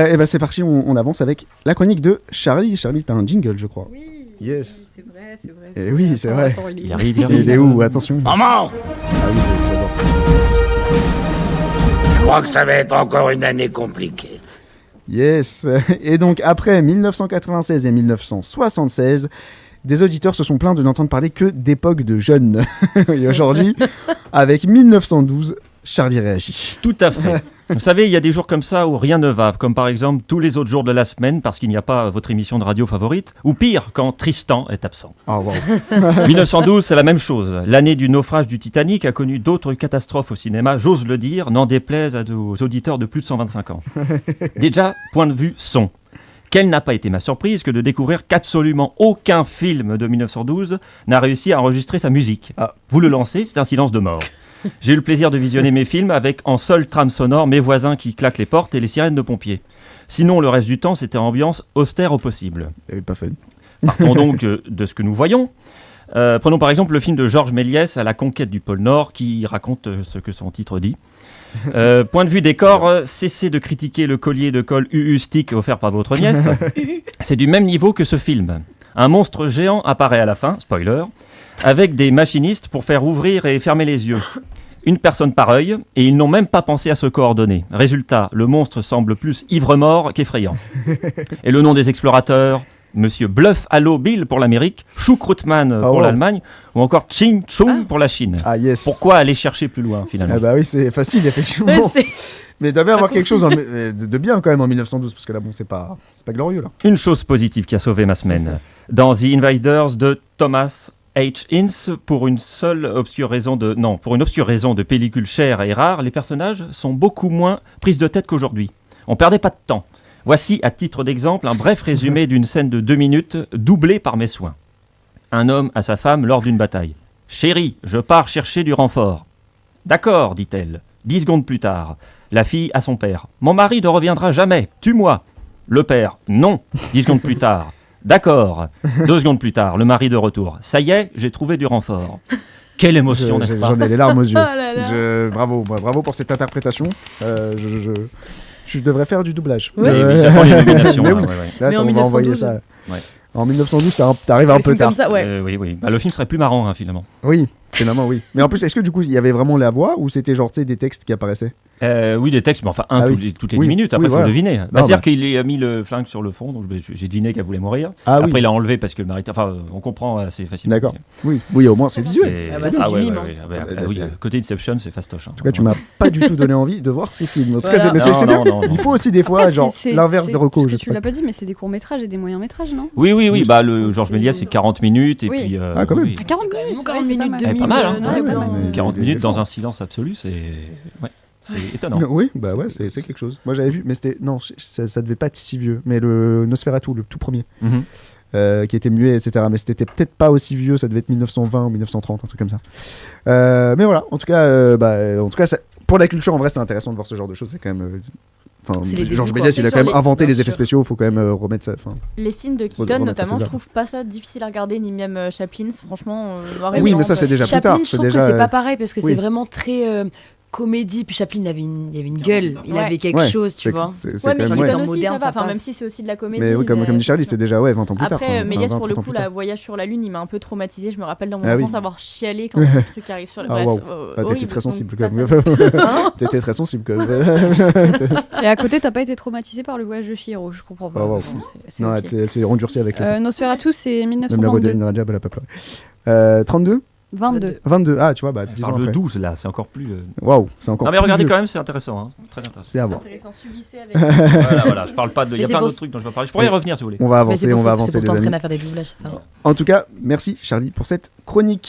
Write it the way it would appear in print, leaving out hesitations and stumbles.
Et bah c'est parti, on avance avec la chronique de Charlie. Charlie, t'as un jingle, je crois. Oui, Yes. c'est vrai. Et oui, c'est vrai. Attends, Il arrive. Il est où? Attention. Maman, Ah oui, j'adore ça. je crois que ça va être encore une année compliquée. Yes. Et donc après 1996 et 1976, des auditeurs se sont plaints de n'entendre parler que d'époque de jeunes. Et aujourd'hui, avec 1912, Charlie réagit. Tout à fait. Vous savez, il y a des jours comme ça où rien ne va, comme par exemple tous les autres jours de la semaine parce qu'il n'y a pas votre émission de radio favorite, ou pire, quand Tristan est absent. Oh, wow. 1912, c'est la même chose. L'année du naufrage du Titanic a connu d'autres catastrophes au cinéma, j'ose le dire, n'en déplaise aux auditeurs de plus de 125 ans. Déjà, point de vue son. Quelle n'a pas été ma surprise que de découvrir qu'absolument aucun film de 1912 n'a réussi à enregistrer sa musique. Ah. Vous le lancez, c'est un silence de mort. J'ai eu le plaisir de visionner mes films avec en seule trame sonore mes voisins qui claquent les portes et les sirènes de pompiers. Sinon, le reste du temps, c'était ambiance austère au possible. Pas fun. Partons donc de ce que nous voyons. Prenons par exemple le film de Georges Méliès à la conquête du pôle Nord qui raconte ce que son titre dit. Point de vue décor, cessez de critiquer le collier de colle UU Stick offert par votre nièce. C'est du même niveau que ce film. Un monstre géant apparaît à la fin, spoiler, avec des machinistes pour faire ouvrir et fermer les yeux. Une personne par œil, et ils n'ont même pas pensé à se coordonner. Résultat, le monstre semble plus ivre-mort qu'effrayant. Et le nom des explorateurs, Monsieur Bluff Allo Bill pour l'Amérique, Choucroutman pour l'Allemagne, ou encore Ching Chung pour la Chine. Ah yes. Pourquoi aller chercher plus loin finalement? Ah bah oui, c'est facile effectivement. Mais il doit bien avoir quelque chose de bien quand même en 1912, parce que là bon, c'est pas glorieux là. Une chose positive qui a sauvé ma semaine. Dans The Invaders de Thomas H. Ince, pour une obscure raison de pellicule chère et rare, les personnages sont beaucoup moins prises de tête qu'aujourd'hui. On perdait pas de temps. Voici, à titre d'exemple, un bref résumé d'une scène de 2 minutes, doublée par mes soins. Un homme à sa femme lors d'une bataille. « Chérie, je pars chercher du renfort. »« D'accord, dit-elle. 10 secondes plus tard. La fille à son père. « Mon mari ne reviendra jamais. Tue-moi. » Le père. « Non. » 10 secondes plus tard. D'accord. 2 secondes plus tard, le mari de retour. Ça y est, j'ai trouvé du renfort. Quelle émotion, n'est-ce pas? J'en ai les larmes aux yeux. Oh là là. Bravo pour cette interprétation. Tu devrais faire du doublage. Oui, j'attends les nominations. Mais hein, oui. ouais, ouais. Là, Mais ça, en on va envoyer 1912. ça. Ouais. En 1912, t'arrives un peu tard. Comme ça, ouais. Oui. Bah, le film serait plus marrant, hein, finalement. Oui, finalement, oui. Mais en plus, est-ce que du coup, il y avait vraiment la voix ou c'était genre, tu sais, des textes qui apparaissaient? Oui, des textes, mais enfin, toutes les 10 Oui, minutes. Après, oui, il faut voilà. deviner. Non, C'est-à-dire bah. qu'il a mis le flingue sur le fond, donc j'ai deviné qu'elle voulait mourir. Ah Après, oui. il l'a enlevé parce que le mari... Enfin, on comprend assez facilement. D'accord. Oui, au moins, c'est visuel. Ah bah, c'est du mime, hein. Oui, côté Inception, c'est fastoche. Hein. En tout cas, tu m'as pas du tout donné envie de voir ces films. En tout Voilà. cas, c'est bien. Non. Il faut aussi des fois, Après, genre, l'inverse des recos. Parce je que sais tu pas. l'as pas dit, mais c'est des courts-métrages et des moyens-métrages, non? Oui. Bah, le Georges Méliès, c'est 40 minutes. Et Oui. puis, Ah, quand même. oui. 40 C'est quand même minutes, 40 ouais, c'est minutes pas de mal. Eh, pas mal, hein. noir et blanc. mais- 40 des minutes dans efforts. un silence absolu, c'est étonnant. Oui, bah ouais, c'est quelque chose. Moi, j'avais vu, mais c'était. Non, ça devait pas être si vieux. Mais le Nosferatu, le tout premier. Mhm. Qui était muet, etc. Mais c'était peut-être pas aussi vieux, ça devait être 1920 ou 1930, un truc comme ça. Mais voilà, en tout cas, pour la culture, en vrai, c'est intéressant de voir ce genre de choses. C'est quand même. C'est les Georges débuts, Méliès, quoi. il a Sur quand même les- inventé bien les effets sûr. spéciaux, il faut quand même remettre ça. Les films de Faut Keaton, remettre notamment, ça. je trouve pas ça difficile à regarder, ni même Chaplin, franchement, noir et Oui, blanc. mais ça, c'est déjà plus tard. Chaplin, je C'est trouve déjà, que c'est pas pareil parce que oui. c'est vraiment très comédie. Puis Chaplin, il avait une gueule, il Ouais. avait quelque Ouais, chose, tu vois. C'est Ouais, quand mais même. ouais. Keaton En aussi, moderne, ça va. ça Enfin, même passe. si c'est aussi de la comédie. Mais oui, comme dit Charlie, c'est déjà 20 ans plus tard. Après, quoi. Méliès, 20, pour le 30 ans coup, plus tard. la Voyage sur la Lune, il m'a un peu traumatisé. Je me rappelle dans mon Ah oui. enfance avoir chialé quand le truc arrive sur la Ah, Bref, waouh. Ah, t'étais horrible, très sensible donc, quand même. Hein T'étais très sensible quand même. Et à côté, t'as pas été traumatisé par le voyage de Chihiro, je comprends pas. Ah, wow. Bon, c'est Non, ok. elle s'est endurcie avec le temps. Nosferatu, c'est Même la voix de 1922. Rajab, elle a pas pleuré. 32 22. 22. Ah, tu vois, bah, 10 Je ans parle de après. 12 là, c'est encore plus. Waouh, c'est encore Non, mais plus regardez vieux. quand même, c'est intéressant. Hein. Très intéressant. C'est à voir. Intéressant, subissez avec. Voilà, je parle pas de. Il y Mais a c'est plein pour- d'autres trucs dont je vais parler. Je pourrais y revenir si vous voulez. On va Mais c'est avancer, pour on va ça- avancer c'est les pour t'entraîner amis. à faire des doublages, c'est ça. En tout cas, merci Charlie pour cette chronique.